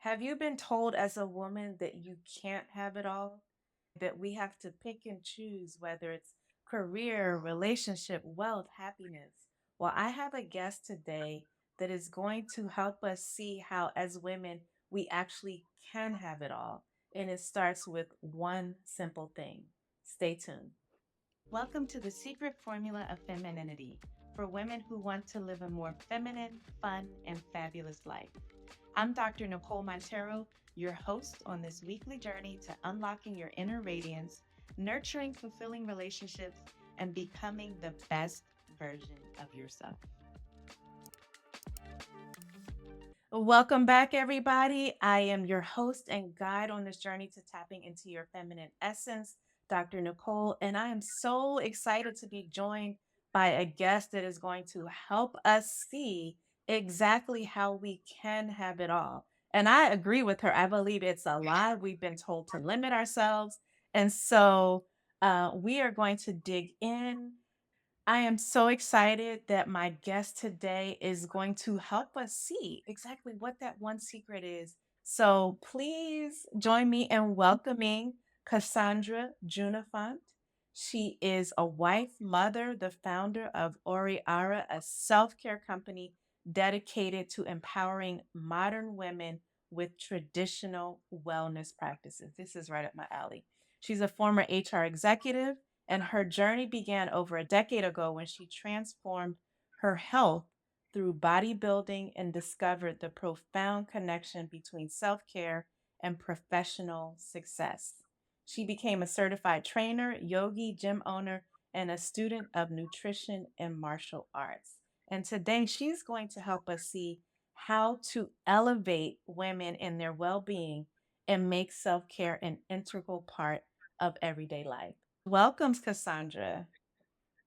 Have you been told as a woman that you can't have it all? That we have to pick and choose whether it's career, relationship, wealth, happiness? Well, I have a guest today that is going to help us see how, as women, we actually can have it all. And it starts with one simple thing. Stay tuned. Welcome to the Secret Formula of Femininity for women who want to live a more feminine, fun, and fabulous life. I'm Dr. Nicole Monteiro, your host on this weekly journey to unlocking your inner radiance, nurturing fulfilling relationships, and becoming the best version of yourself. Welcome back, everybody. I am your host and guide on this journey to tapping into your feminine essence, Dr. Nicole, and I am so excited to be joined by a guest that is going to help us see exactly how we can have it all. And I agree with her. I believe it's a lie. We've been told to limit ourselves. And so we are going to dig in. I am so excited that my guest today is going to help us see exactly what that one secret is. So please join me in welcoming Cassandra Juniphant. She is a wife, mother, the founder of Ori Ara, a self care company dedicated to empowering modern women with traditional wellness practices. This is right up my alley. She's a former HR executive, and her journey began over a decade ago when she transformed her health through bodybuilding and discovered the profound connection between self care and professional success. She became a certified trainer, yogi, gym owner, and a student of nutrition and martial arts. And today she's going to help us see how to elevate women in their well being and make self care an integral part of everyday life. Welcome, Cassandra.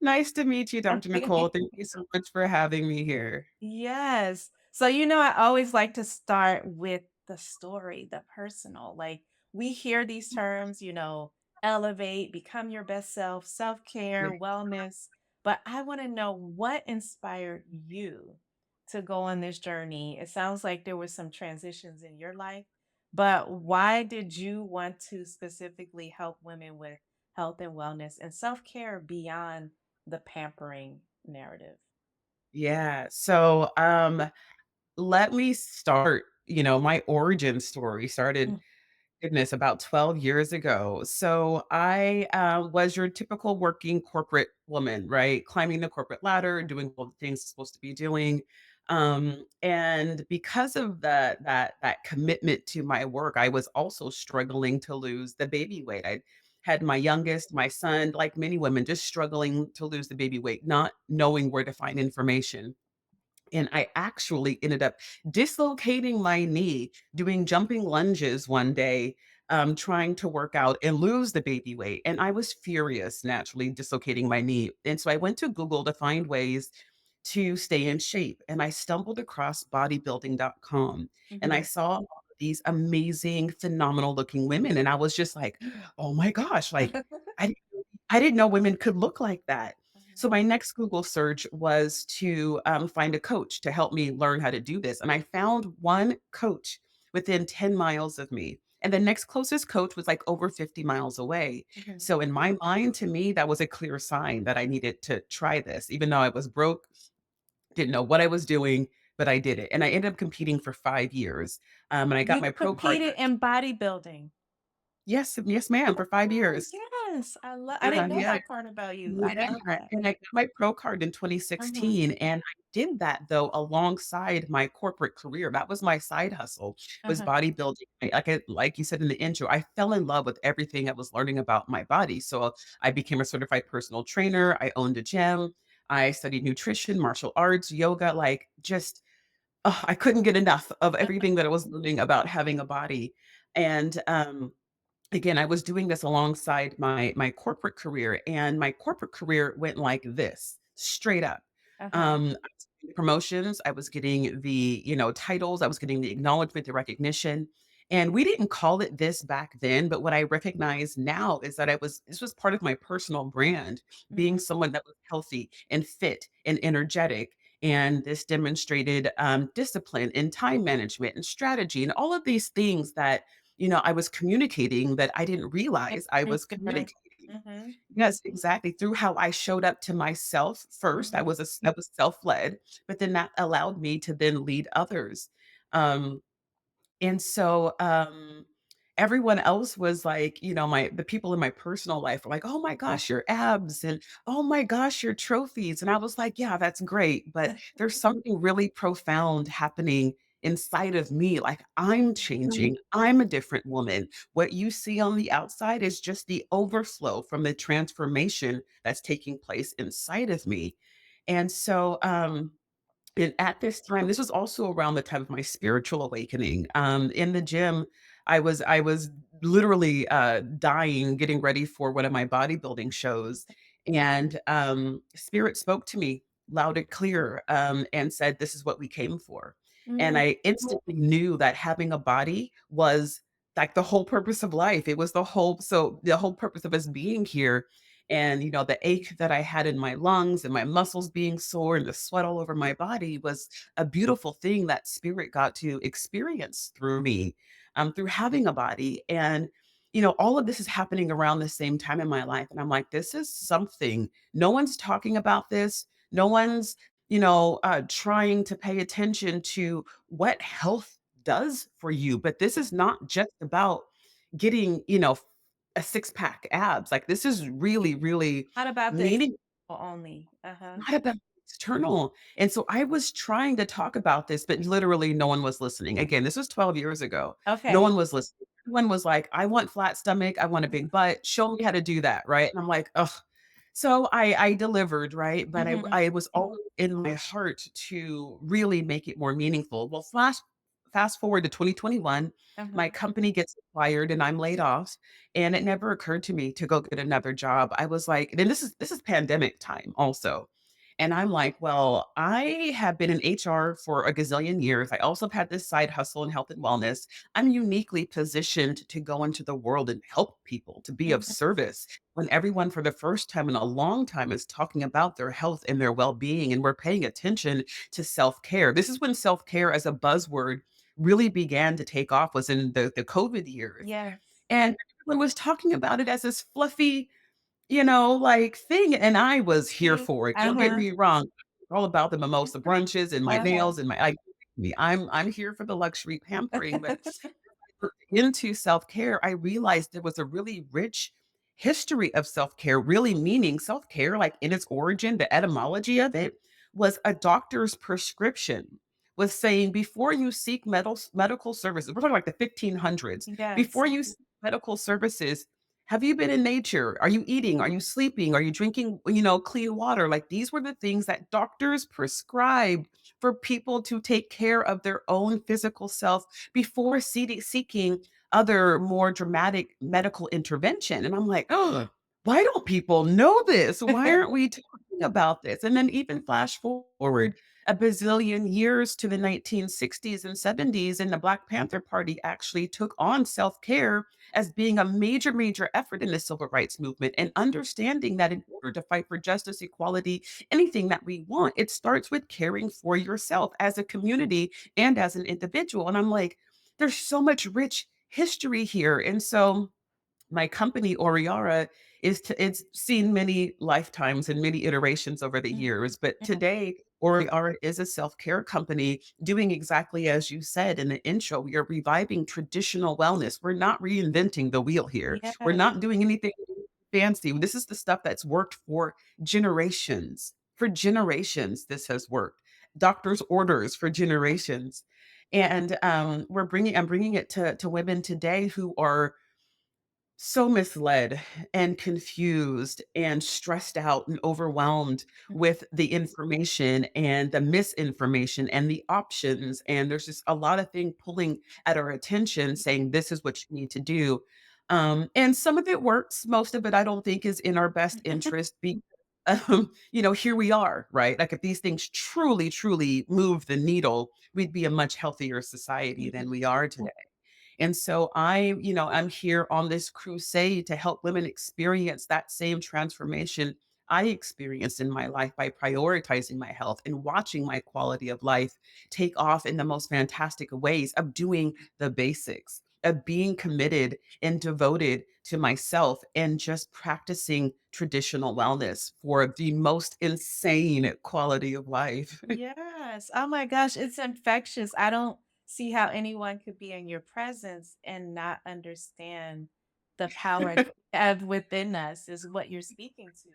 Nice to meet you, Dr. Nicole. Thank you so much for having me here. Yes. So, I always like to start with the story, the personal. Like, we hear these terms, elevate, become your best self Yeah. care, wellness. But I want to know what inspired you to go on this journey. It sounds like there were some transitions in your life, but why did you want to specifically help women with health and wellness and self care beyond the pampering narrative? Yeah. Let me start, my origin story started, goodness, about 12 years ago. So I was your typical working corporate woman, right? Climbing the corporate ladder, doing all the things I'm supposed to be doing. And because of that commitment to my work, I was also struggling to lose the baby weight. I had my youngest, my son, like many women, just struggling to lose the baby weight, not knowing where to find information. And I actually ended up dislocating my knee doing jumping lunges one day, trying to work out and lose the baby weight. And I was furious, naturally dislocating my knee. And so I went to Google to find ways to stay in shape. And I stumbled across bodybuilding.com and I Mhm. saw all of these amazing, phenomenal looking women. And I was just like, oh my gosh, like I, didn't- I didn't know women could look like that. So my next Google search was to find a coach to help me learn how to do this. And I found one coach within 10 miles of me. And the next closest coach was like over 50 miles away. Mhm. So in my mind, to me, that was a clear sign that I needed to try this, even though I was broke, didn't know what I was doing, but I did it. And I ended up competing for 5 years. And I got You my pro card. competed in bodybuilding. Yes, yes, ma'am, for 5 years. Yes, I didn't know Yeah. that part about you. I Yeah, love that. and I got my pro card in Mhm, 2016, and I did that, though, alongside my corporate career. That was my side hustle, was uh-huh, bodybuilding. Like you said in the intro, I fell in love with everything I was learning about my body, so I became a certified personal trainer, I owned a gym, I studied nutrition, martial arts, yoga, like, just I couldn't get enough of everything that I was learning about having a body, and, again, I was doing this alongside my corporate career, and my corporate career went like this, straight up. uh-huh, I was getting promotions, I was getting the, titles, I was getting the acknowledgement, the recognition, and we didn't call it this back then, but what I recognize now is that this was part of my personal brand, being mhm, someone that was healthy and fit and energetic, And this demonstrated discipline and time management and strategy and all of these things that, I was communicating that I didn't realize I was communicating. Mhm. Yes, exactly. Through how I showed up to myself first. Mhm. I was self-led, but then that allowed me to then lead others. Um, and so, everyone else was like, the people in my personal life were like, "Oh my gosh, your abs," and "Oh my gosh, your trophies." And I was like, "Yeah, that's great, but there's something really profound happening inside of me. Like I'm changing. I'm a different woman. What you see on the outside is just the overflow from the transformation that's taking place inside of me." And so, and at this time, this was also around the time of my spiritual awakening. In the gym, I was literally dying, getting ready for one of my bodybuilding shows, and spirit spoke to me loud and clear, and said, "This is what we came for." And Mm. I instantly knew that having a body was like the whole purpose of life. It was the whole purpose of us being here. And, the ache that I had in my lungs and my muscles being sore and the sweat all over my body was a beautiful thing that spirit got to experience through me, through having a body. And, all of this is happening around the same time in my life. And I'm like, this is something. No one's talking about this. No one's, trying to pay attention to what health does for you. But this is not just about getting, a six-pack abs, like, this is really, really Not about the meaning only. Uh-huh. not about external, and so I was trying to talk about this, but literally no one was listening. Again, this was 12 years ago. No Okay. one was listening. Everyone was like, "I want flat stomach, I want a big butt, show me how to do that," right? And I'm like, "Ugh." So I delivered, right? But Mhm. I was all in my heart to really make it more meaningful. Well, fast forward to 2021, my Uh-huh. company gets acquired and I'm laid off, and it never occurred to me to go get another job. I was like, and this is pandemic time also. And I'm like, well, I have been in HR for a gazillion years. I also have had this side hustle in health and wellness. I'm uniquely positioned to go into the world and help people, to be of Mhm. service when everyone for the first time in a long time is talking about their health and their well-being, and we're paying attention to self-care. This is when self-care as a buzzword really began to take off, was in the COVID years. Yes. And everyone was talking about it as this fluffy, like, thing, and I was here Mhm. for it. Don't get Uh-huh. me wrong. All about the mimosa brunches and my Uh-huh. nails and I'm here for the luxury pampering, but into self-care, I realized there was a really rich history of self-care, really meaning self-care, like in its origin, the etymology of it was a doctor's prescription, was saying before you seek medical services, we're talking like the 1500s, Yes. before you seek medical services, have you been in nature? Are you eating? Are you sleeping? Are you drinking, clean water? Like these were the things that doctors prescribed for people to take care of their own physical self before seeking other more dramatic medical intervention. And I'm like, oh, why don't people know this? Why aren't we talking about this? And then even flash forward a bazillion years to the 1960s and 70s, and the Black Panther Party actually took on self care as being a major, major effort in the civil rights movement, and understanding that in order to fight for justice, equality, anything that we want, it starts with caring for yourself as a community and as an individual. And I'm like, there's so much rich history here. And so my company, Ori Ara, it's seen many lifetimes and many iterations over the Mhm. years. But Mhm. today, Ori Ara is a self-care company doing exactly as you said in the intro. We are reviving traditional wellness. We're not reinventing the wheel here. We're Yes. not doing anything fancy. This is the stuff that's worked for generations. For generations, this has worked. Doctors' orders for generations. And I'm bringing it to women today who are so misled and confused and stressed out and overwhelmed with the information and the misinformation and the options. And there's just a lot of things pulling at our attention saying, this is what you need to do. And some of it works. Most of it, I don't think, is in our best interest. Here we are, right? Like if these things truly, truly move the needle, we'd be a much healthier society than we are today. And so I'm here on this crusade to help women experience that same transformation I experienced in my life by prioritizing my health and watching my quality of life take off in the most fantastic ways of doing the basics, of being committed and devoted to myself and just practicing traditional wellness for the most insane quality of life. Yes. Oh my gosh, it's infectious. I don't see how anyone could be in your presence and not understand the power that we have within us is what you're speaking to.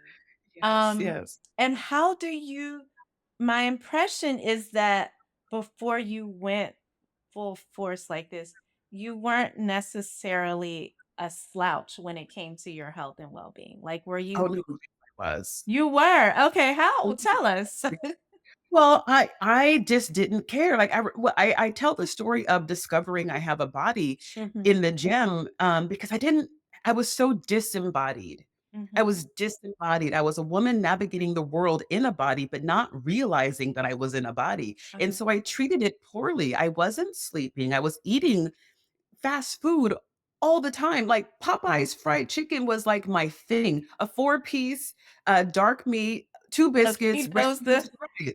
Yes, yes. And how do you my impression is that before you went full force like this, you weren't necessarily a slouch when it came to your health and well-being. Like, were Oh, you no, I was. you were? Okay, how? Tell us. Well, I just didn't care, like, I tell the story of discovering I have a body Mhm, in the gym, because I was so disembodied. I mhm. was disembodied. I was a woman navigating the world in a body, but not realizing that I was in a body, and Uh-huh. so I treated it poorly. I wasn't sleeping. I was eating fast food all the time. Like Popeye's fried chicken was like my thing. A four-piece, dark meat, 2 biscuits, Okay, red those beans the and rice.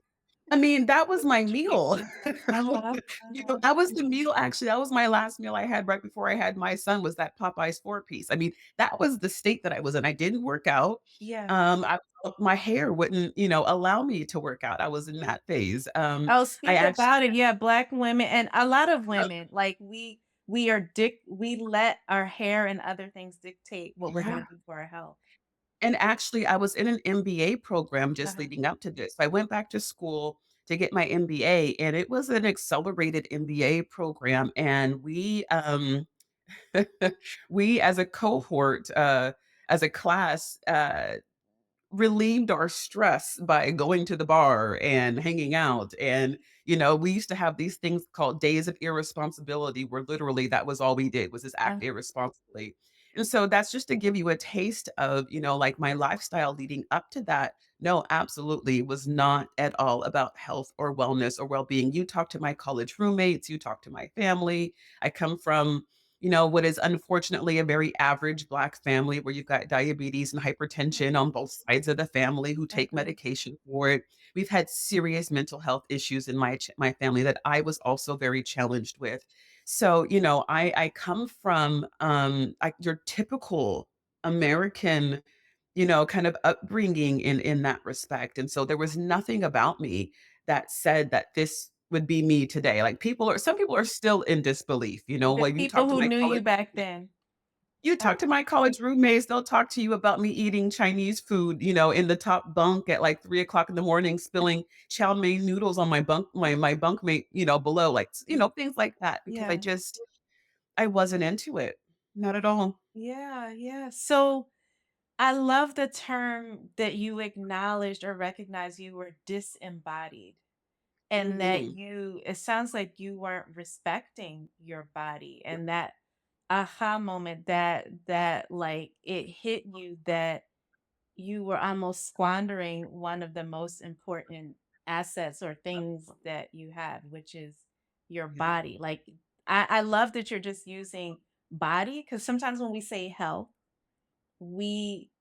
I mean, that was my meal. Chicken. Uh-huh, You know, uh-huh. that was the meal actually, that was my last meal I had right before I had my son was that Popeye's four-piece. I mean, that was the state that I was in. I didn't work out. Yeah. I my hair wouldn't, allow me to work out. I was in that phase. Oh, I speak actually about it. Yeah, Black women and a lot of women, like, we let our hair and other things dictate what we're yeah. gonna do for our health. And actually, I was in an MBA program just Uh-huh. leading up to this. I went back to school to get my MBA, and it was an accelerated MBA program, and we as a cohort, as a class, relieved our stress by going to the bar and hanging out, and, we used to have these things called days of irresponsibility where literally that was all we did was just Uh, act irresponsibly, and so that's just to give you a taste of, like, my lifestyle leading up to that. No, absolutely, it was not at all about health or wellness or well-being. You talk to my college roommates, you talk to my family. I come from what is unfortunately a very average Black family where you've got diabetes and hypertension on both sides of the family who take uh-huh. medication for it. We've had serious mental health issues in my family that I was also very challenged with. So, I come from your typical American, kind of upbringing in that respect. And so there was nothing about me that said that this would be me today. Like some people are still in disbelief, The like people who knew you back then. you Uh, talk to my college roommates, they'll talk to you about me eating Chinese food, in the top bunk at like 3 o'clock in the morning, spilling chow mein noodles on my bunkmate, below, like, things like that because yeah. I wasn't into it. Not at all. Yeah, yeah. So, I love the term that you acknowledged or recognized you were disembodied. And that Mhm. it sounds like you weren't respecting your body and that aha moment that like it hit you that you were almost squandering one of the most important assets or things that you have, which is your Yeah. body. Like I love that you're just using body because sometimes when we say health, we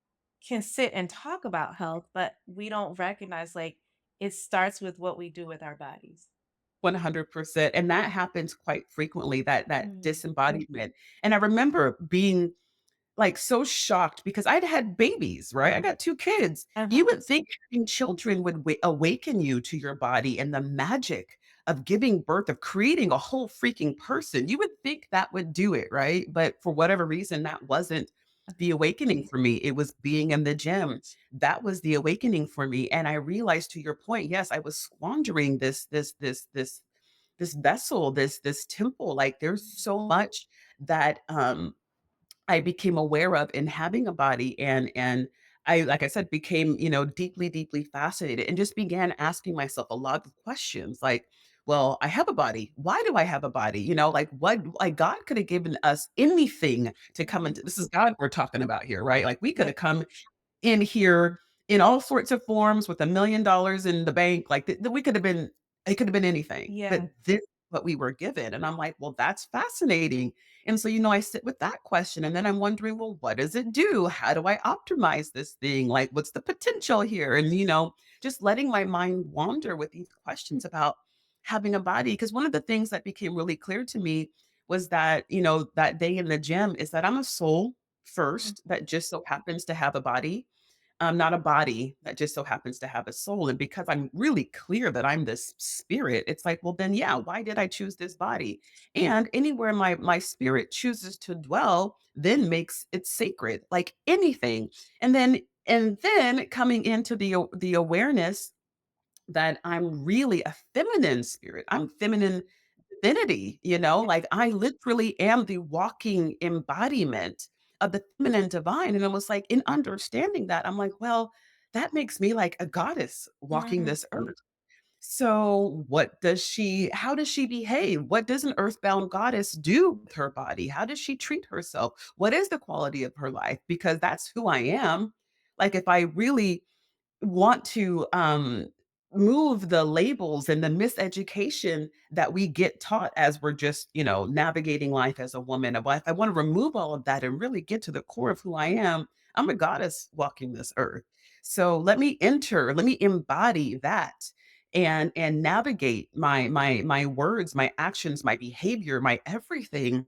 can sit and talk about health, but we don't recognize like it starts with what we do with our bodies. 100%, and that happens quite frequently, that Mm. disembodiment, and I remember being, like, so shocked because I'd had babies, right? I got 2 kids. You Uh-huh. would think having children would awaken you to your body and the magic of giving birth, of creating a whole freaking person. You would think that would do it, right? But for whatever reason, that wasn't the Uh-huh. awakening for me. It was being in the gym. That was the awakening for me, and I realized to your point, yes, I was squandering this vessel, this temple. Like, there's so much that, I became aware of in having a body and I, like I said, became, deeply, deeply fascinated and just began asking myself a lot of questions like, well, I have a body. Why do I have a body? Like like God could have given us anything to come Mhm. into this is God we're talking about here, right? Like we could Yeah. have come in here in all sorts of forms with $1,000,000 in the bank. Like we could have been, it could have been anything. But Yeah. what we were given. And I'm like, well, that's fascinating. And so, I sit with that question and then I'm wondering, well, what does it do? How do I optimize this thing? Like, what's the potential here? And, just letting my mind wander with these questions about having a body. Because one of the things that became really clear to me was that, that day in the gym is that I'm a soul first that just so happens to have a body. Not a body that just so happens to have a soul. And because I'm really clear that I'm this spirit, it's like, well, then, yeah, why did I choose this body? And anywhere my spirit chooses to dwell, then makes it sacred, like anything. And then coming into the awareness that I'm really a feminine spirit. I'm feminine divinity, like I literally am the walking embodiment of the feminine divine. And it was like in understanding that, I'm like, well, that makes me like a goddess walking Mhm. this earth. So how does she behave? What does an earthbound goddess do with her body? How does she treat herself? What is the quality of her life? Because that's who I am. Like if I really want to move the labels and the miseducation that we get taught as we're just, navigating life as a woman. I want to remove all of that and really get to the core of who I am. I'm a goddess walking this earth. So let me embody that and navigate my words, my actions, my behavior, my everything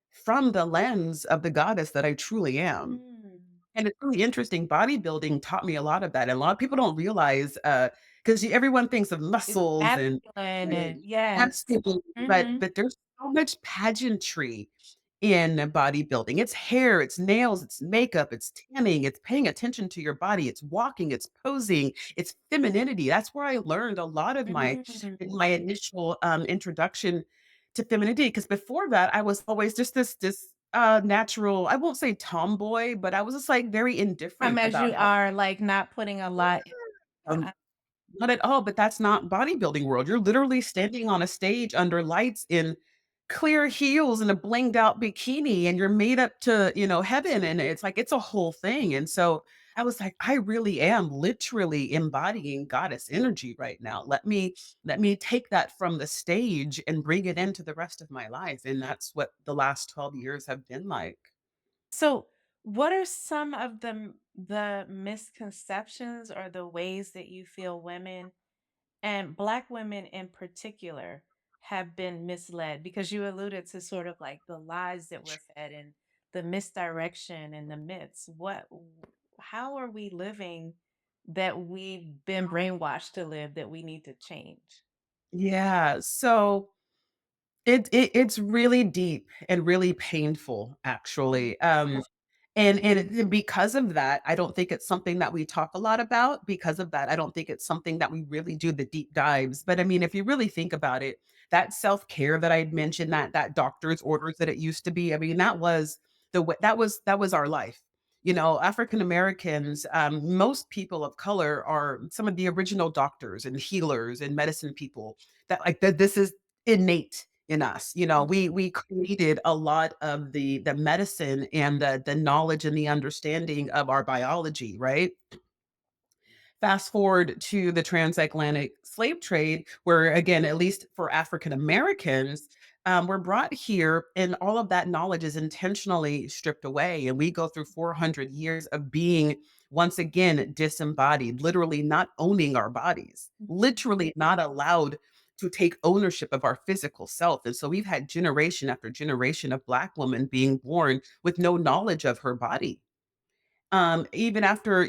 from the lens of the goddess that I truly am. Mm. And it's really interesting, bodybuilding taught me a lot of that, and a lot of people don't realize, because everyone thinks of It's muscles masculine and and yes. absolutely, but Mhm. but there's so much pageantry in bodybuilding. It's hair, it's nails, it's makeup, it's tanning, it's paying attention to your body, it's walking, it's posing, it's femininity. That's where I learned a lot of Mm. my initial, introduction to femininity. Because before that, I was always just this natural, I won't say tomboy, but I was just, like, very indifferent As about you how are, like, not putting a lot um, uh, not at all, but that's not bodybuilding world. You're literally standing on a stage under lights in clear heels and a blinged out bikini, and you're made up to, heaven, and it's like it's a whole thing, and so I was like, "I really am literally embodying goddess energy right now. Let me take that from the stage and bring it into the rest of my life," and that's what the last 12 years have been like. So, what are some of the misconceptions or the ways that you feel women and Black women in particular have been misled? Because you alluded to sort of like the lies that were fed and the misdirection and the myths. How are we living that we've been brainwashed to live that we need to change? Yeah, so it's really deep and really painful, Mhm. actually, and because of that, I don't think it's something that we talk a lot about. Because of that, I don't think it's something that we really do the deep dives. But I mean, if you really think about it, that self-care that I'd mentioned, that doctor's orders that it used to be, I mean, that was our life. African Americans, most people of color are some of the original doctors and healers and medicine people that like that this is innate in us. We created a lot of the medicine and the knowledge and the understanding of our biology, right? Fast forward to the transatlantic slave trade, where again, at least for African Americans, we're brought here and all of that knowledge is intentionally stripped away. And we go through 400 years of being once again disembodied, literally not owning our bodies, Mhm. literally not allowed to take ownership of our physical self. And so we've had generation after generation of Black women being born with no knowledge of her body, even after,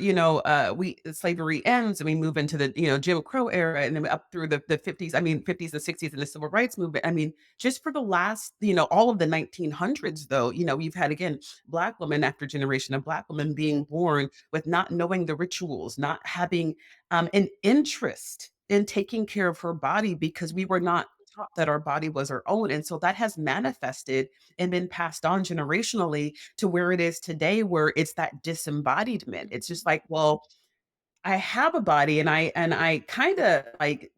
we slavery ends and we move into the, Jim Crow era and then up through the 50s, I mean, 50s and 60s and the civil rights movement. I mean, just for the last, all of the 1900s, though, we've had again Black women after generation of Black women being born with not knowing the rituals, not having an interest in taking care of her body because we were not taught that our body was our own. And so that has manifested and been passed on generationally to where it is today, where it's that disembodiment. It's just like, well, I have a body and I kind of like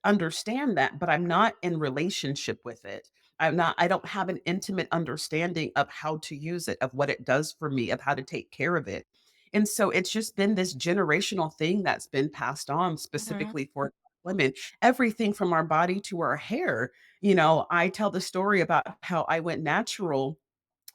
understand that, but I'm not in relationship with it. I don't have an intimate understanding of how to use it, of what it does for me, of how to take care of it. And so it's just been this generational thing that's been passed on Mhm. specifically for women, everything from our body to our hair. You know, I tell the story about how I went natural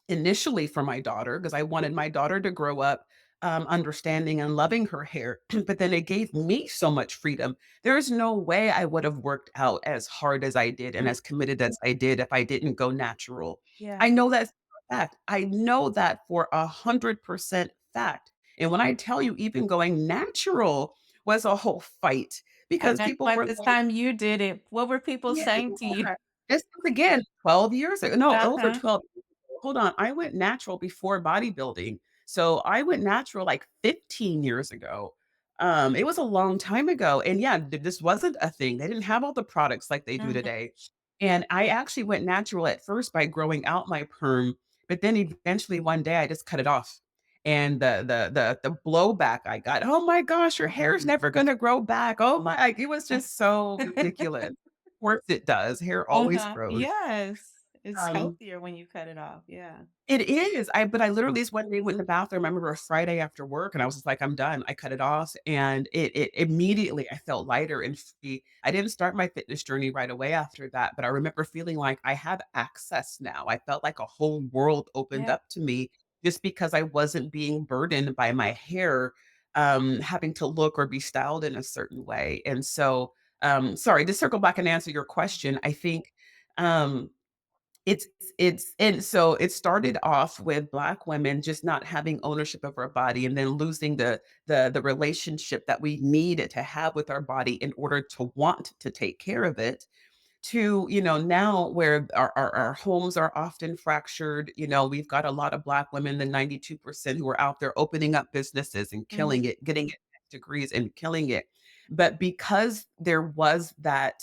initially for my daughter because I wanted my daughter to grow up understanding and loving her hair. But then it gave me so much freedom. There's no way I would have worked out as hard as I did and Mm, as committed as I did if I didn't go natural. yeah. I know that's for a fact. I know that for 100% fact. And when I tell you, even going natural was a whole fight because And I people know at were this like, time you did it, what were people yeah, saying to you? this was again 12 years ago. No, over Uh-huh. 12. Hold on. I went natural before bodybuilding. So I went natural like 15 years ago. It was a long time ago. And yeah, this wasn't a thing. They didn't have all the products like they do Mhm. today. And I actually went natural at first by growing out my perm, but then eventually one day I just cut it off. And the blowback I got, oh my gosh, your hair's never gonna grow back. Oh my, like, it was just so ridiculous. Of course it does. Hair always Uh-huh. grows. Yes. It's Um, healthier when you cut it off, yeah. it is. I literally just one day went in the bathroom. I remember a Friday after work, and I was just like, "I'm done." I cut it off, and it immediately I felt lighter and free. I didn't start my fitness journey right away after that, but I remember feeling like I have access now. I felt like a whole world opened Yeah. up to me just because I wasn't being burdened by my hair, having to look or be styled in a certain way. And so, sorry, to circle back and answer your question, I think, um it's it's and so it started off with Black women just not having ownership of our body and then losing the relationship that we need to have with our body in order to want to take care of it, to, now where our homes are often fractured. We've got a lot of Black women, the 92% who are out there opening up businesses and Mhm. killing it, getting degrees and killing it. But because there was that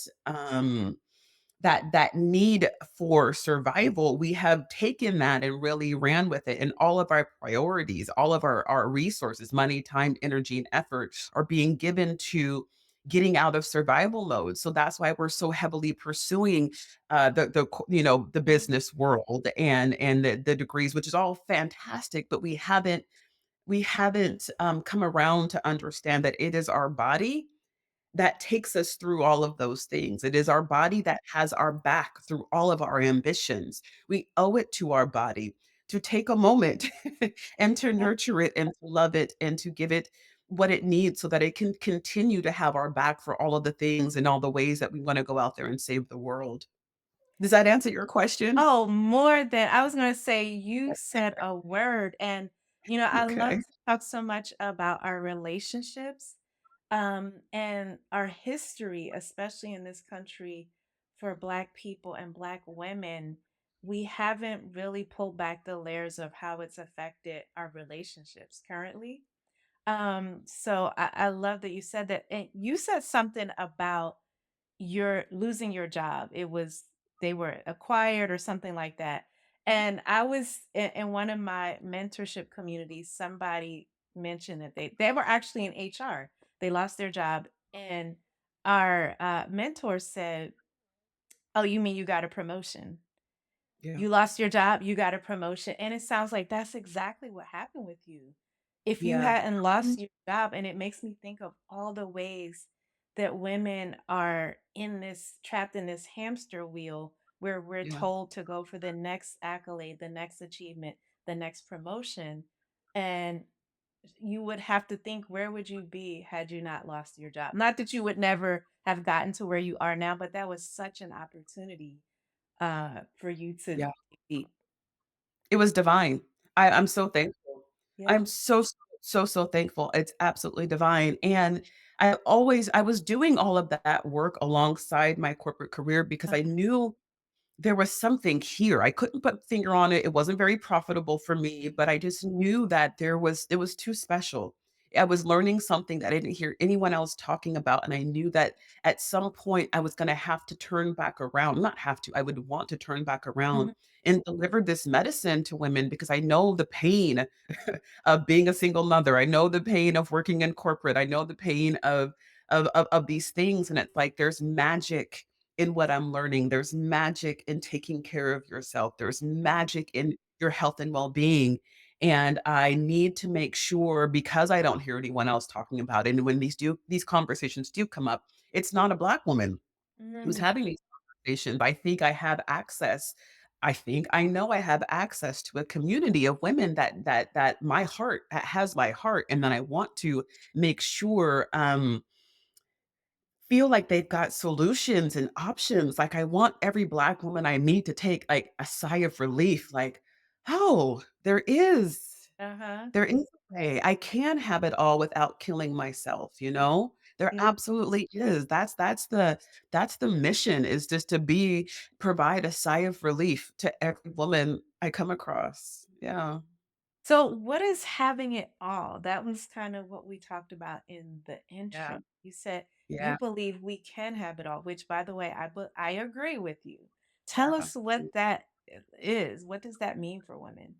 need for survival, we have taken that and really ran with it. And all of our priorities, all of our resources, money, time, energy, and effort are being given to getting out of survival mode. So that's why we're so heavily pursuing the business world and the degrees, which is all fantastic, but we haven't come around to understand that it is our body that takes us through all of those things. It is our body that has our back through all of our ambitions. We owe it to our body to take a moment and to Yeah. nurture it and to love it and to give it what it needs so that it can continue to have our back for all of the things and all the ways that we want to go out there and save the world. Does that answer your question? Oh, more than I was gonna say you said a word, and, I love Okay. to talk so much about our relationships, and our history, especially in this country for Black people and Black women. We haven't really pulled back the layers of how it's affected our relationships currently. So I love that you said that. And you said something about you're losing your job. It was they were acquired or something like that. And I was in one of my mentorship communities, somebody mentioned that they were actually in HR. They lost their job, and our mentor said, "Oh, you mean you got a promotion? Yeah. You lost your job, you got a promotion." And it sounds like that's exactly what happened with you. If you Yeah. hadn't lost your job, and it makes me think of all the ways that women are in this trapped in this hamster wheel where we're Yeah. told to go for the next accolade, the next achievement, the next promotion. And you would have to think, where would you be had you not lost your job? Not that you would never have gotten to where you are now, but that was such an opportunity for you to Yeah. be. It was divine. I'm Yeah, so thankful. yeah. I'm so thankful. It's absolutely divine, and I was doing all of that work alongside my corporate career because I knew there was something here. I couldn't put a finger on it. It wasn't very profitable for me, but I just knew that it was too special. I was learning something that I didn't hear anyone else talking about, and I knew that at some point I was gonna have to turn back around. Not have to, I would want to turn back around Mhm, and deliver this medicine to women because I know the pain of being a single mother. I know the pain of working in corporate. I know the pain of these things, and it's like there's magic in what I'm learning. There's magic in taking care of yourself. There's mhm, magic in your health and well-being. And I need to make sure because I don't hear anyone else talking about it. And when these conversations do come up, it's not a Black woman who's Mm. having these conversations. I think I know I have access to a community of women that my heart that has my heart, and that I want to make sure, feel like they've got solutions and options. Like, I want every Black woman I meet to take, like, a sigh of relief, like, "Oh, Uh-huh. there is a way. I can have it all without killing myself," you know? There Yeah. absolutely is. That's the mission, is just to provide a sigh of relief to every woman I come across. Yeah. So, what is having it all? That was kind of what we talked about in the Yeah. intro. You said you Yeah. believe we can have it all, which, by the way, I agree with you. Tell Yeah. us what that is. What does that mean for women?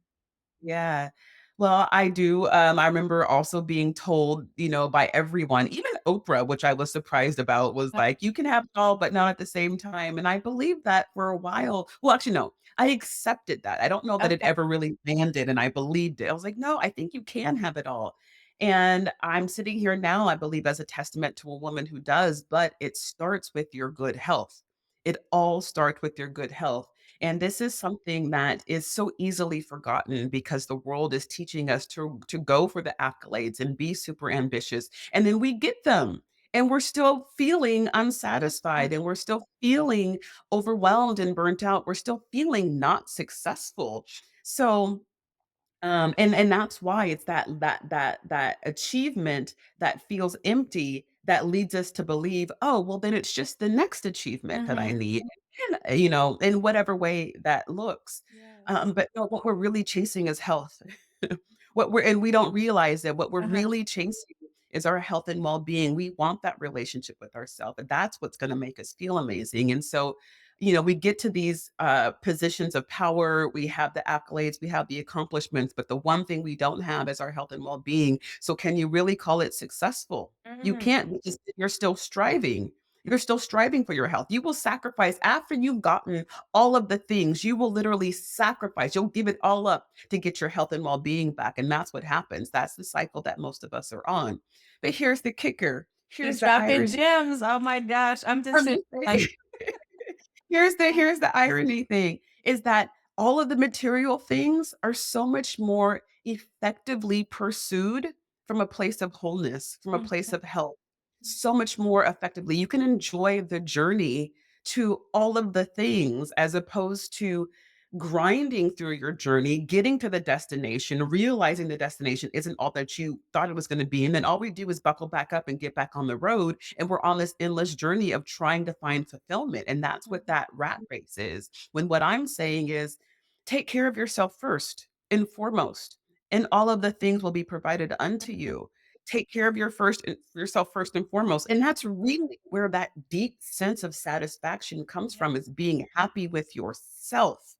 Yeah. Well, I do. I remember also being told, by everyone, even Oprah, which I was surprised about, was like, you can have it all, but not at the same time. And I believed that for a while. Well, actually, no, I accepted that. I don't know that it Okay. ever really landed, and I believed it. I was like, no, I think you can have it all. And I'm sitting here now, I believe, as a testament to a woman who does, but it starts with your good health. It all starts with your good health. And this is something that is so easily forgotten because the world is teaching us to go for the accolades and be super ambitious. And then we get them. And we're still feeling unsatisfied, and we're still feeling overwhelmed and burnt out. We're still feeling not successful. So and that's why it's that achievement that feels empty that leads us to believe, "Oh, well, then it's just the next achievement that I Mm-hmm. need," and, in whatever way that looks. Yes. But no, what we're really chasing is health. We don't realize that what we're Uh-huh. really chasing is our health and well-being. We want that relationship with ourselves, and that's what's gonna make us feel amazing. And so, we get to these positions of power, we have the accolades, we have the accomplishments, but the one thing we don't have is our health and well-being. So can you really call it successful? You Mm-hmm. can't, because you're still striving. You're still striving for your health. You will sacrifice after you've gotten all of the things. You will literally sacrifice. You'll give it all up to get your health and well-being back. And that's what happens. That's the cycle that most of us are on. But here's the kicker. She's Here's the dropping irony. gems. Oh my gosh. I'm just sitting like, Here's the irony thing, is that all of the material things are so much more effectively pursued from a place of wholeness, from a place Mhm. of health, so much more effectively. You can enjoy the journey to all of the things as opposed to grinding through your journey, getting to the destination, realizing the destination isn't all that you thought it was going to be. And then all we do is buckle back up and get back on the road. And we're on this endless journey of trying to find fulfillment. And that's what Mhm. that rat race is. When what I'm saying is take care of yourself first and foremost, and all of the things will be provided unto Mhm. you. Take care of yourself first and foremost. And that's really where that deep sense of satisfaction comes Yeah. from, is being happy with yourself.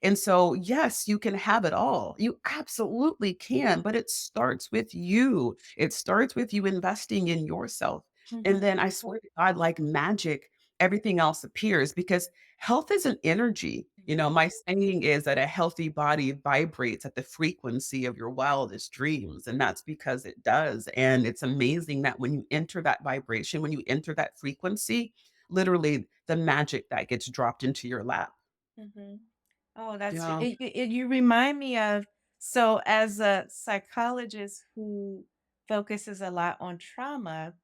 And so, yes, you can have it all. You absolutely can, but it starts with you. It starts with you investing in yourself. And Mhm. then I swear to God, like magic, everything else appears, because health is an energy. Mhm. My saying is that a healthy body vibrates at the frequency of your wildest dreams. And that's because it does. And it's amazing that when you enter that vibration, when you enter that frequency, literally the magic that gets dropped into your lap. Mhm. Oh, that's Yeah. you remind me of, so as a psychologist who focuses a lot on trauma,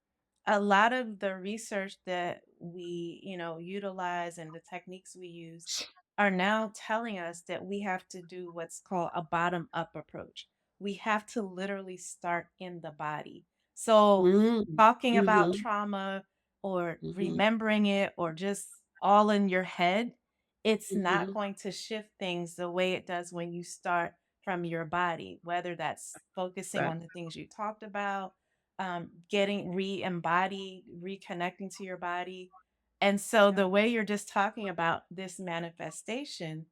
a lot of the research that we, utilize and the techniques we use are now telling us that we have to do what's called a bottom up approach. We have to literally start in the body. So, Mm. talking about Mhm, trauma or mhm, remembering it or just all in your head, it's not mhm. going to shift things the way it does when you start from your body, whether that's focusing That on the things you talked about, getting re-embodied, reconnecting to your body. And so yeah. the way you're just talking about this manifestation,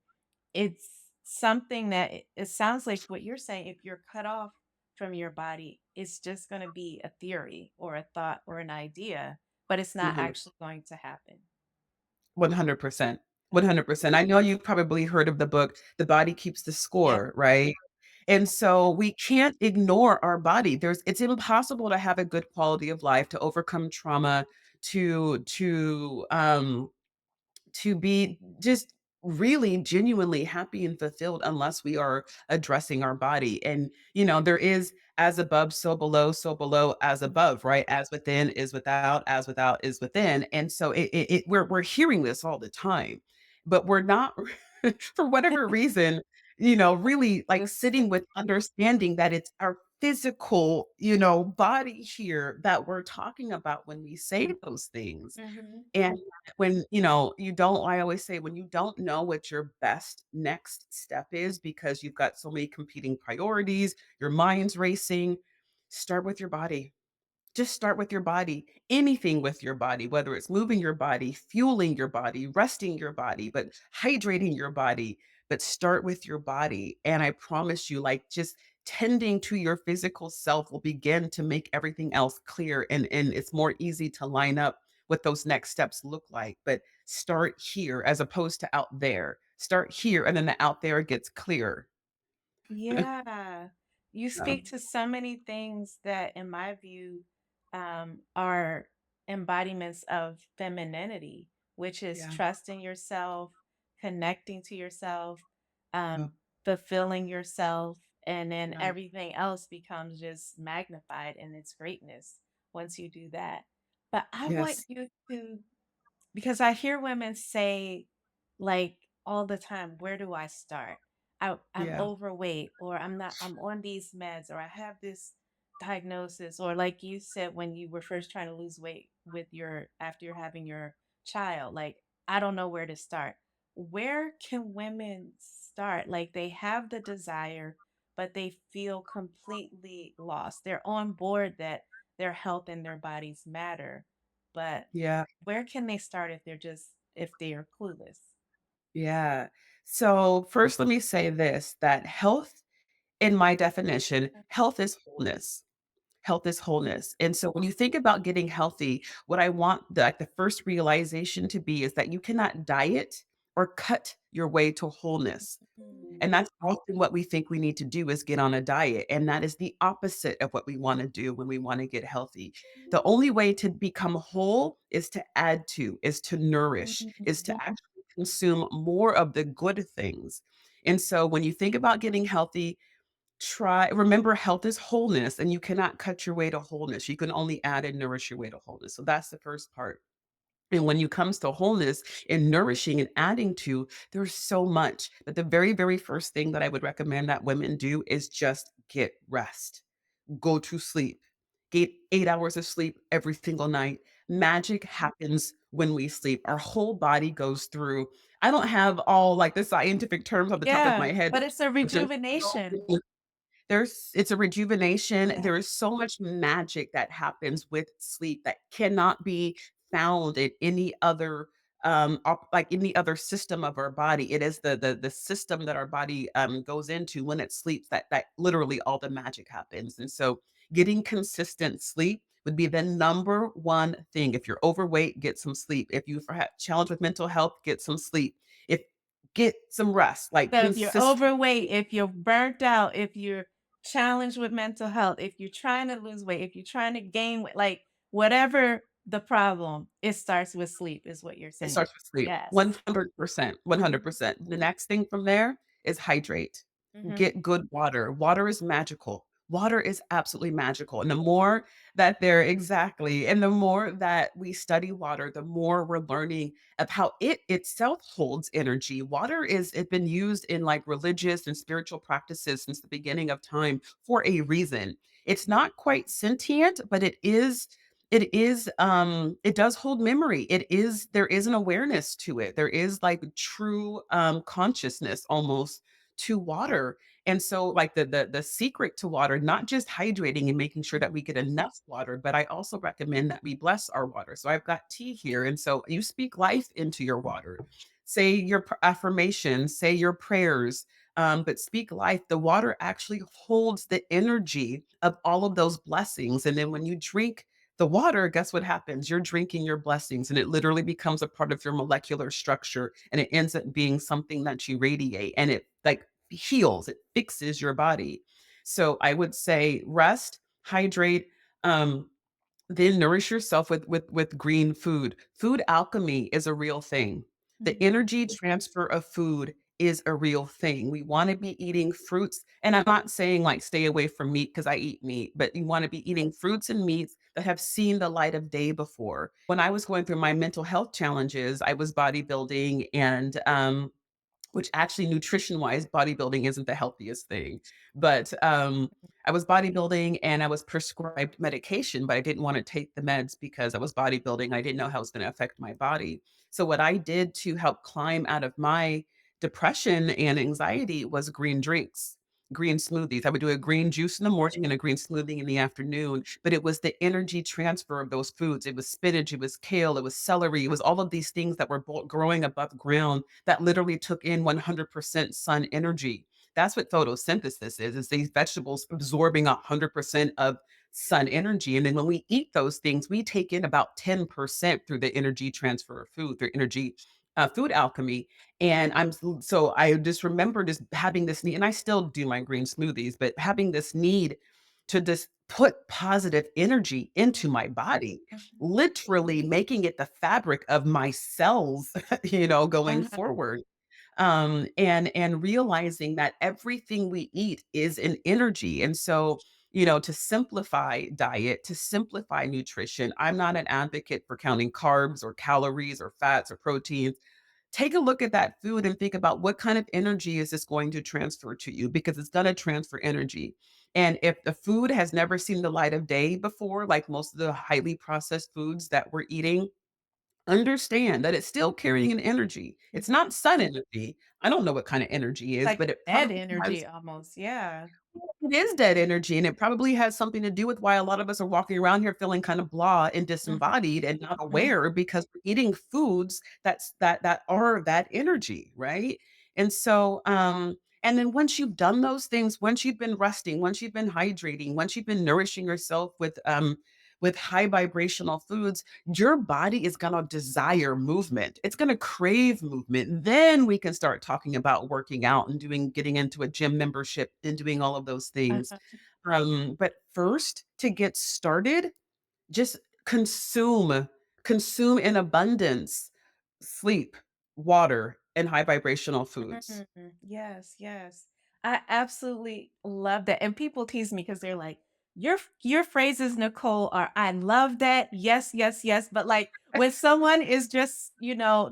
it's something that it sounds like what you're saying. If you're cut off from your body, it's just going to be a theory or a thought or an idea, but it's not 100 actually going to happen. 100%, Uh, 100%. I know you've probably heard of the book, The Body Keeps the yeah. Score, right? And so we can't ignore our body. It's impossible to have a good quality of life, to overcome trauma, to be just really genuinely happy and fulfilled unless we are addressing our body. And, there is as above, so below, as Mhm. above, right? As within is without, as without is within. And so we're hearing this all the time, but we're not, for whatever reason, really like Just sitting with understanding that it's our physical, body here that we're talking about when we say those things. Mhm. And when, you don't I always say when you don't know what your best next step is because you've got so many competing priorities, your mind's racing, start with your body. Just start with your body, anything with your body, whether it's moving your body, fueling your body, resting your body, but hydrating your body, but start with your body. And I promise you, like just tending to your physical self will begin to make everything else clear and it's more easy to line up what those next steps look like. But start here as opposed to out there. Start here and then the out there gets clear. Yeah. You Yeah. speak to so many things that, in my view, are embodiments of femininity, which is Yeah. trusting yourself, connecting to yourself, Yeah. um, fulfilling yourself, and then Yeah. everything else becomes just magnified in its greatness once you do that. But I want Yes. you to, because I hear women say, like, all the time, "Where do I start? I'm Yeah. overweight, or I'm on these meds, or I have this diagnosis," or like you said when you were first trying to lose weight with your after you're having your child, like, "I don't know where to start." Where can women start? Like, they have the desire, but they feel completely lost. They're on board that their health and their bodies matter, but Yeah. where can they start if they are clueless? Yeah. So first, let me say this, that health, in my definition, health is wholeness. Health is wholeness. And so when you think about getting healthy, what I want the first realization to be is that you cannot diet or cut your way to wholeness. Mm, And that's often what we think we need to do is get on a diet, and that is the opposite of what we wanna do when we wanna get healthy. The only way to become whole is to add to, is to nourish, is to mhm. actually consume more of the good things. And so when you think about getting healthy, try remember health is wholeness, and you cannot cut your way to wholeness. You can only add and nourish your way to wholeness. So that's the first part. And when you comes to wholeness and nourishing and adding to, there's so much. But the very, very first thing that I would recommend that women do is just get rest. Go to sleep. Get 8 hours of sleep every single night. Magic happens when we sleep. Our whole body goes through. I don't have all like the scientific terms off the top of Yeah, my head, but it's a but there's rejuvenation. it's a rejuvenation. Yeah. There is so much magic that happens with sleep that cannot be found in any other like any other system of our body. It is the system that our body goes into when it sleeps that literally all the magic happens. And so getting consistent sleep would be the number one thing. If you're overweight, get some sleep. If you have challenge with mental health, get some sleep. If get some rest, like So if you're consistent. overweight, if you're burnt out, if you're challenged with mental health, if you're trying to lose weight, if you're trying to gain weight, like whatever the problem, it starts with sleep, is what you're It saying. starts with sleep. Yes. 100%, Mhm, 100%. The next thing from there is hydrate. mhm. Get good water. Water is magical. Water is absolutely magical. And the more that there exactly, and the more that we study water, the more we're learning of how it itself holds energy. Water is it's been used in like religious and spiritual practices since the beginning of time for a reason. It's not quite sentient, but it does hold memory. There is an awareness to it. There is like true consciousness almost to water. And so like the secret to water, not just hydrating and making sure that we get enough water, but I also recommend that we bless our water. So I've got tea here, and so you speak life into your water. Say your affirmations, say your prayers, but speak life. The water actually holds the energy of all of those blessings. And then when you drink the water, guess what happens? You're drinking your blessings, and it literally becomes a part of your molecular structure, and it ends up being something that you radiate, and it like heals, it fixes your body. So I would say rest, hydrate, um, Then nourish yourself with green food. Food alchemy is a real thing. The Mhm. energy transfer of food is a real thing. We wanna be eating fruits, and I'm not saying, like, stay away from meat because I eat meat, but you wanna be eating fruits and meats that have seen the light of day before. When I was going through my mental health challenges, I was bodybuilding and, which actually nutrition-wise, bodybuilding isn't the healthiest thing, but, I was bodybuilding and I was prescribed medication, but I didn't wanna take the meds because I was bodybuilding, I didn't know how it was gonna affect my body. So what I did to help climb out of my depression and anxiety was green drinks, green smoothies. I would do a green juice in the morning and a green smoothie in the afternoon, but it was the energy transfer of those foods. It was spinach, it was kale, it was celery, it was all of these things that were growing above ground that literally took in 100% sun energy. That's what photosynthesis is these vegetables absorbing 100% of sun energy. And then when we eat those things, we take in about 10% through the energy transfer of food, through energy, food alchemy. And so I just remember just having this need, and I still do my green smoothies, but having this need to just put positive energy into my body, Mhm. literally making it the fabric of my cells, going Uh-huh. forward. And realizing that everything we eat is an energy. And so, to simplify diet, to simplify nutrition, I'm not an advocate for counting carbs or calories or fats or proteins. Take a look at that food and think about what kind of energy is this going to transfer to you because it's going to transfer energy. And if the food has never seen the light of day before, like most of the highly processed foods that we're eating, understand that it's still carrying an energy. It's Mhm. not sun energy. I don't know what kind of energy is, Like but it dead probably energy has almost, yeah. it is dead energy, and it probably has something to do with why a lot of us are walking around here feeling kind of blah and Mhm. disembodied and not Mhm. aware because we're eating foods that are that energy, right? And so, and then once you've done those things, once you've been resting, once you've been hydrating, once you've been nourishing yourself with high vibrational foods, your body is gonna desire movement. It's gonna crave movement. Then we can start talking about working out and getting into a gym membership and doing all of those things. Uh-huh. But first, to get started, just consume in abundance sleep, water, and high vibrational foods. Mhm. Yes, yes. I absolutely love that. And people tease me because they're like, your phrases, Nicole, are I love that. Yes, yes, yes. But like when someone is just,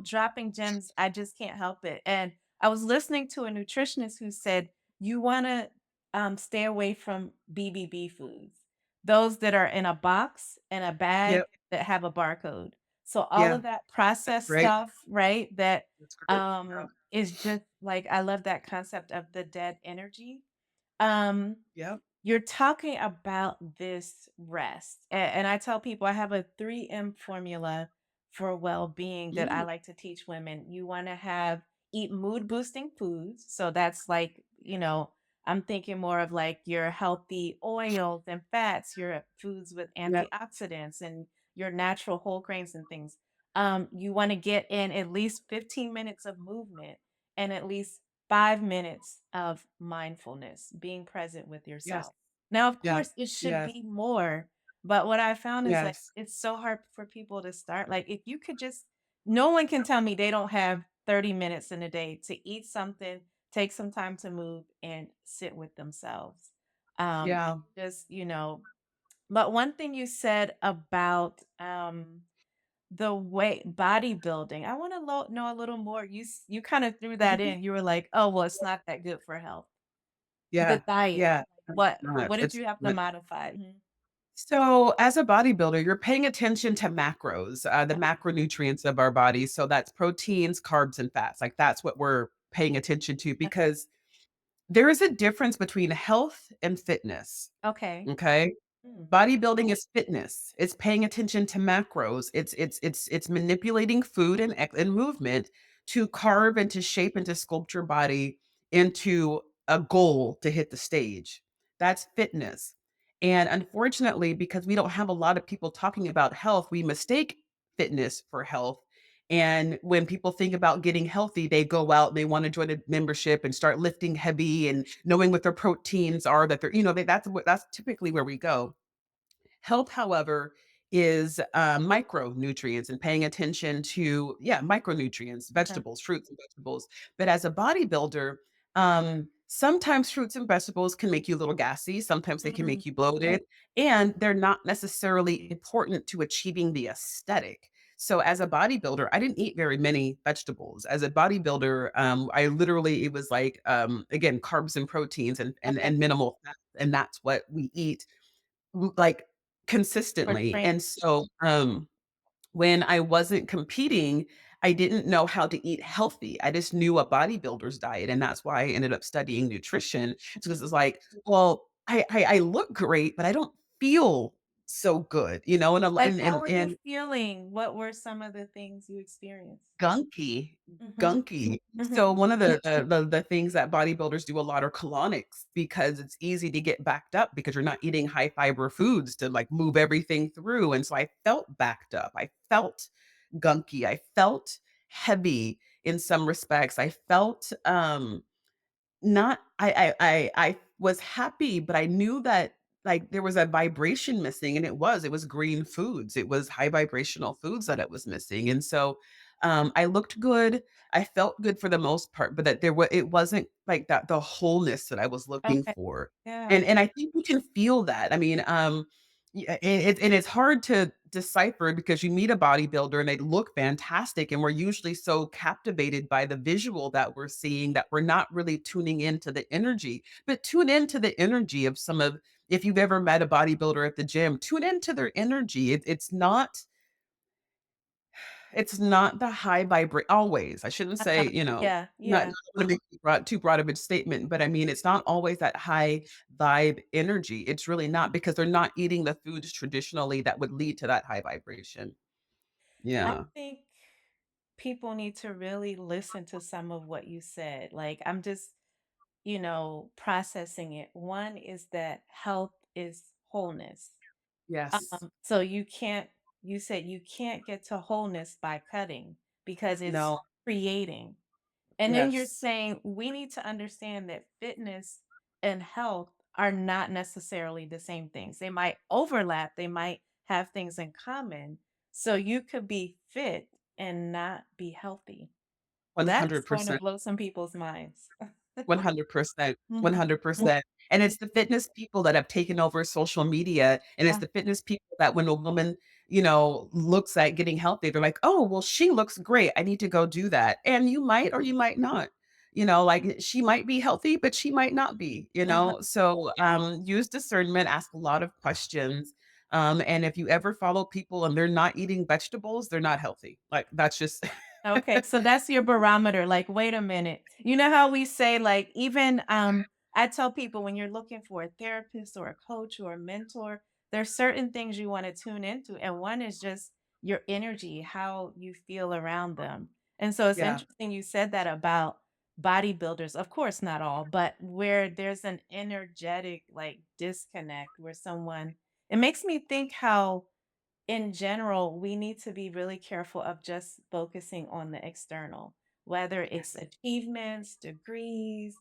dropping gems, I just can't help it. And I was listening to a nutritionist who said you want to stay away from BBB foods, those that are in a box and a bag Yep. that have a barcode. So all Yeah. of that That's processed great. stuff, right? That That's great. Yeah. is just like I love that concept of the dead energy. Um, Yep. you're talking about this rest. And I tell people I have a 3M formula for well-being that I Mm. like to teach women. You want to have eat mood boosting foods. So that's like, I'm thinking more of like your healthy oils and fats, your foods with Yep. antioxidants and your natural whole grains and things. You want to get in at least 15 minutes of movement and at least 5 minutes of mindfulness, being present with Yes. yourself. Now, of Yeah. course, it should Yes. be more, but what I found is like Yes. it's so hard for people to start. Like, if you could just, no one can tell me they don't have 30 minutes in a day to eat something, take some time to move, and sit with themselves. Yeah. Just, but one thing you said about the way bodybuilding, I wanna know a little more. You kinda threw that Mhm. in. You were like, "Oh, well, it's not that good for health." The Yeah. diet, Yeah. what It's not. what did It's you have to not. modify? Mhm. So, as a bodybuilder, you're paying attention to macros, the Uh, macronutrients of our bodies. So that's proteins, carbs, and fats. Like that's what we're paying attention to uh, because there is a difference between health and fitness. okay. Okay. Mm, Bodybuilding is fitness. It's paying attention to macros. It's manipulating food and movement to carve and to shape and to sculpt your body into a goal to hit the stage. That's fitness. And unfortunately, because we don't have a lot of people talking about health, we mistake fitness for health. And when people think about getting healthy, they go out and they want to join a membership and start lifting heavy and knowing what their proteins are that they're, that's typically where we go. Health, however, is, micronutrients and paying attention to, yeah, micronutrients, Okay. vegetables, fruits and vegetables. But as a bodybuilder, sometimes fruits and vegetables can make you a little gassy, sometimes they can Mm, make you bloated, and they're not necessarily important to achieving the aesthetic. So as a bodybuilder, I didn't eat very many vegetables. As a bodybuilder, I literally it was like, again, carbs and proteins okay. and minimal fat, and that's what we eat, like, For consistently. train And so, when I wasn't competing, I didn't know how to eat healthy. I just knew a bodybuilder's diet, and that's why I ended up studying nutrition. So this is like, well, I look great, but I don't feel so good, you know, and a lo Like, how were you and feeling? What were some of the things you experienced? gunky, Mhm, gunky. mhm. So one of the things that bodybuilders do a lot are colonics because it's easy to get backed up because you're not eating high fiber foods to, like, move everything through, and so I felt backed up. I felt gunky. I felt heavy in some respects. I felt, not I was happy, but I knew that, like, there was a vibration missing, and it was green foods. It was high vibrational foods that it was missing, and so, I looked good, I felt good for the most part, but that it wasn't like that the wholeness that I was looking Okay, for, yeah. and I think you can feel that. I mean, yeah, and it's hard to decipher because you meet a bodybuilder and they look fantastic, and we're usually so captivated by the visual that we're seeing that we're not really tuning into the energy. But tune into the energy of some of if you've ever met a bodybuilder at the gym, tune into their energy. It's not the high vibrate always. I shouldn't say, Yeah, not yeah. wanna make too broad of a statement, but I mean, it's not always that high vibe energy. It's really not because they're not eating the foods traditionally that would lead to that high vibration. I Yeah. think people need to really listen to some of what you said. Like, I'm just, processing it. One is that health is wholeness. Yes. So you said you can't get to wholeness by cutting because it's No. creating. And then you're Yes. saying we need to understand that fitness and health are not necessarily the same things. They might overlap, they might have things in common. So you could be fit and not be healthy. That's going to 100%. blow some people's minds. 100%, Mhm. 100%, and it's the fitness people that have taken over social media, and it's Yeah. the fitness people that when a woman, looks at getting healthy, they're like, "Oh, well, she looks great. I need to go do that." And you might or you might not. Like, she might be healthy, but she might not be, you Uh-huh. know? So, use discernment, ask a lot of questions, and if you ever follow people and they're not eating vegetables, they're not healthy. Like, that's just Okay, so that's your barometer. Like, wait a minute. You know how we say, like, even I tell people when you're looking for a therapist or a coach or a mentor, there's certain things you want to tune into. And one is just your energy, how you feel around them. And so it's Yeah, interesting you said that about bodybuilders. Of course, not all, but where there's an energetic like disconnect where someone it makes me think how in general, we need to be really careful of just focusing on the external, whether it's yes, achievements, degrees,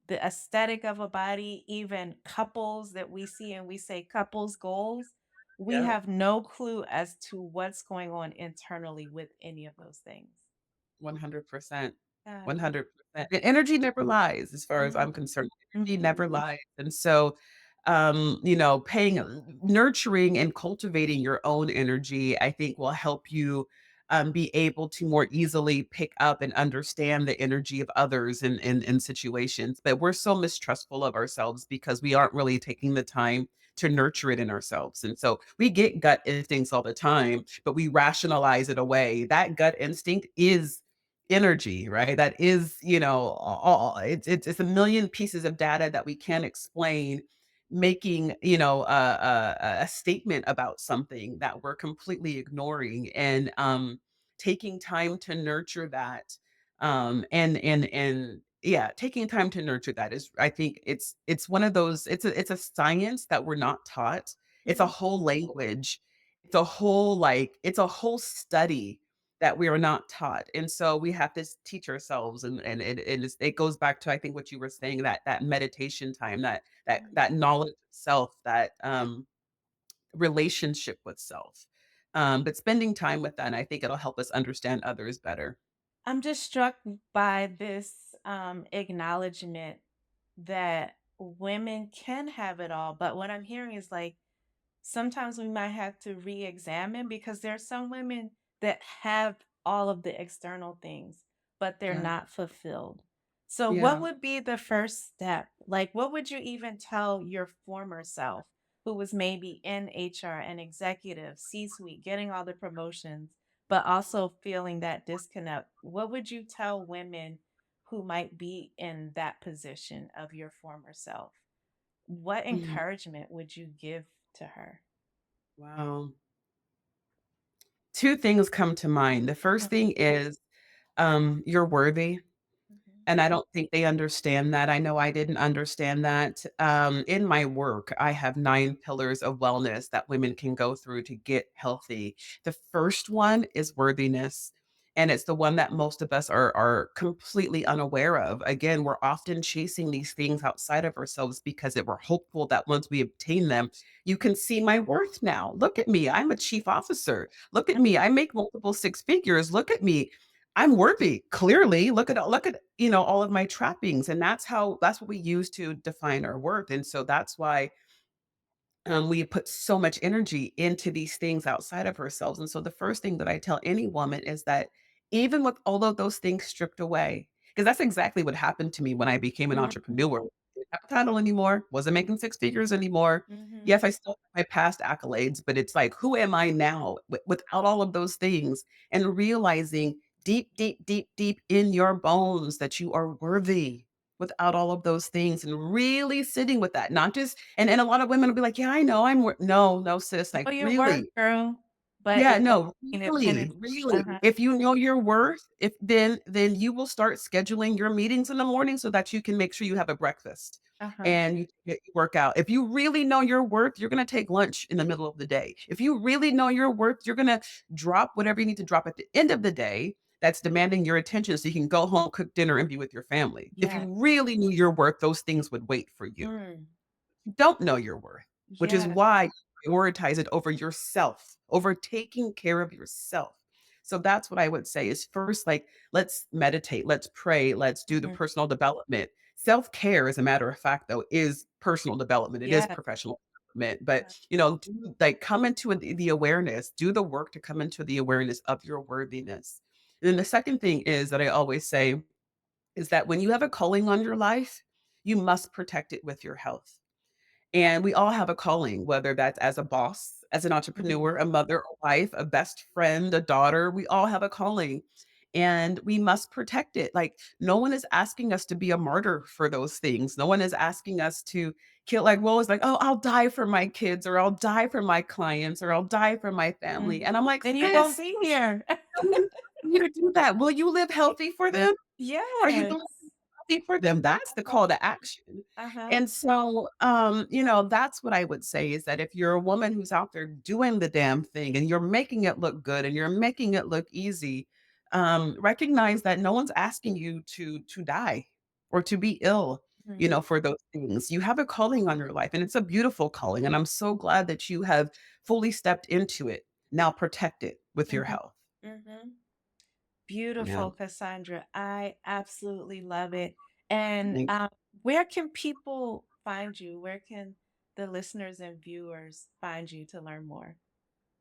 the aesthetic of a body, even couples that we see and we say couples goals. We yeah. have no clue as to what's going on internally with any of those things. 100%. Yeah. 100%. And energy never lies as far as Mhm, I'm concerned. Energy mhm. never lies. And so, paying nurturing and cultivating your own energy, I think will help you be able to more easily pick up and understand the energy of others in situations. But we're so mistrustful of ourselves because we aren't really taking the time to nurture it in ourselves. And so we get gut instincts all the time, but we rationalize it away. That gut instinct is energy, right? That is, all it's a million pieces of data that we can't explain, making, a statement about something that we're completely ignoring and taking time to nurture that. And yeah, taking time to nurture that is I think it's one of those it's a science that we're not taught. It's a Mhm. whole language. It's a whole study that we are not taught, and so we have to teach ourselves, and it goes back to I think what you were saying that meditation time, that Mhm. knowledge of self, that relationship with self. But spending time with that, I think it'll help us understand others better. I'm just struck by this acknowledgement that women can have it all. But what I'm hearing is like sometimes we might have to re-examine because there are some women that have all of the external things, but they're Yeah. not fulfilled. So, what Yeah. would be the first step? Like, what would you even tell your former self who was maybe in HR, an executive, C suite, getting all the promotions, but also feeling that disconnect? What would you tell women who might be in that position of your former self? What Mhm. encouragement would you give to her? Wow. 2 things come to mind. The first Mhm, thing is, you're worthy. mhm, And I don't think they understand that. I know I didn't understand that. In my work, I have 9 pillars of wellness that women can go through to get healthy. The first one is worthiness, and it's the one that most of us are completely unaware of. Again, we're often chasing these things outside of ourselves because we're hopeful that once we obtain them, you can see my worth now. Look at me. I'm a chief officer. Look at me. I make multiple 6 figures. Look at me. I'm worthy. Clearly, look at, all of my trappings, and that's what we use to define our worth, and so that's why we put so much energy into these things outside of ourselves. And so the first thing that I tell any woman is that even with all of those things stripped away, because that's exactly what happened to me when I became an mhm, entrepreneur. Didn't have a title anymore, wasn't making 6 figures anymore. mhm. Yes, I still have my past accolades, but it's like, who am I now without all of those things? And realizing deep, deep, deep, deep in your bones that you are worthy without all of those things and really sitting with that, not just and a lot of women will be like, "Yeah, I know, no, no, sis, like, Know your worth, really?" girl, but Yeah, it's like no, making it really, penetrate. really. Uh-huh, If you know your worth, if then you will start scheduling your meetings in the morning so that you can make sure you have a breakfast uh-huh. and you get your workout. If you really know your worth, you're gonna take lunch in the middle of the day. If you really know your worth, you're gonna drop whatever you need to drop at the end of the day that's demanding your attention so you can go home, cook dinner, and be with your family. If you Yes. really knew your worth, those things would wait for you Mm, don't know your worth, which is yes. why you prioritize it over yourself, over taking care of yourself. So that's what I would say is first, like, let's meditate, let's pray, let's do the Mm, personal development. Self-care, as a matter of fact, though, is personal development. It is yes. professional development. But, like come into the awareness, do the work to come into the awareness of your worthiness. And then the second thing is that I always say is that when you have a calling on your life, you must protect it with your health. And we all have a calling, whether that's as a boss, as an entrepreneur, Mhm, a mother, a wife, a best friend, a daughter. We all have a calling and we must protect it. Like, no one is asking us to be a martyr for those things. No one is asking us to kill, like, well, it's like, oh, I'll die for my kids, or I'll die for my clients, or I'll die for my family. mhm. And I'm like, Then you won't sis, be here. no one asking you to do that. Will you live healthy for them? Are you Yes. going to be for them? That's the call to action. Uh-huh. And so, that's what I would say is that if you're a woman who's out there doing the damn thing and you're making it look good and you're making it look easy, recognize that no one's asking you to die or to be ill, Mhm, for those things. You have a calling on your life and it's a beautiful calling. And I'm so glad that you have fully stepped into it. Now protect it with your mhm, health. mhm. Yeah. Beautiful, Cassandra. I absolutely love it. And Thank where can people find you? Where can the listeners and viewers find you to learn more?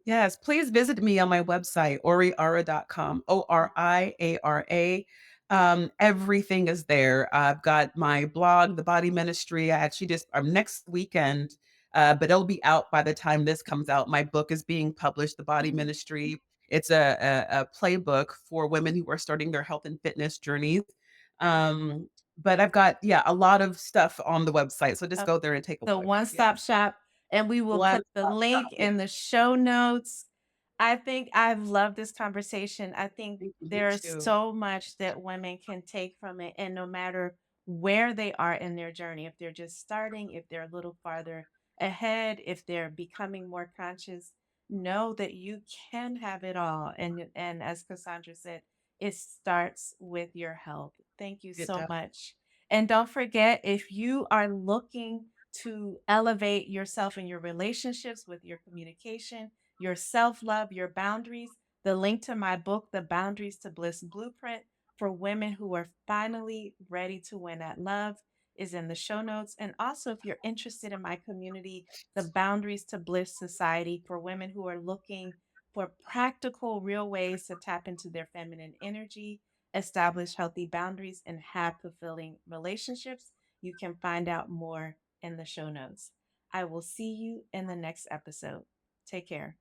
Yes, please visit me on my website, oriara.com, ORIARA. Everything is there. I've got my blog, The Body Ministry. I actually just next weekend, but it'll be out by the time this comes out. My book is being published, The Body Mhm. Ministry. It's a playbook for women who are starting their health and fitness journeys. But I've got, yeah, a lot of stuff on the website. So just Uh, go there and take a the look. Yeah. one-stop shop, and we will One put the stop link shop. in the show notes. I think I've loved this conversation. I think Thank you, me there is too. so much that women can take from it, and no matter where they are in their journey, if they're just starting, if they're a little farther ahead, if they're becoming more conscious, know that you can have it all. And as Cassandra said, it starts with your health. Thank you It so does. much. And don't forget, if you are looking to elevate yourself in your relationships with your communication, your self love, your boundaries. The link to my book, The Boundaries to Bliss Blueprint for Women Who Are Finally Ready to Win at Love, is in the show notes. And also, if you're interested in my community, the Boundaries to Bliss Society for women who are looking for practical, real ways to tap into their feminine energy, establish healthy boundaries, and have fulfilling relationships. You can find out more in the show notes. I will see you in the next episode. Take care.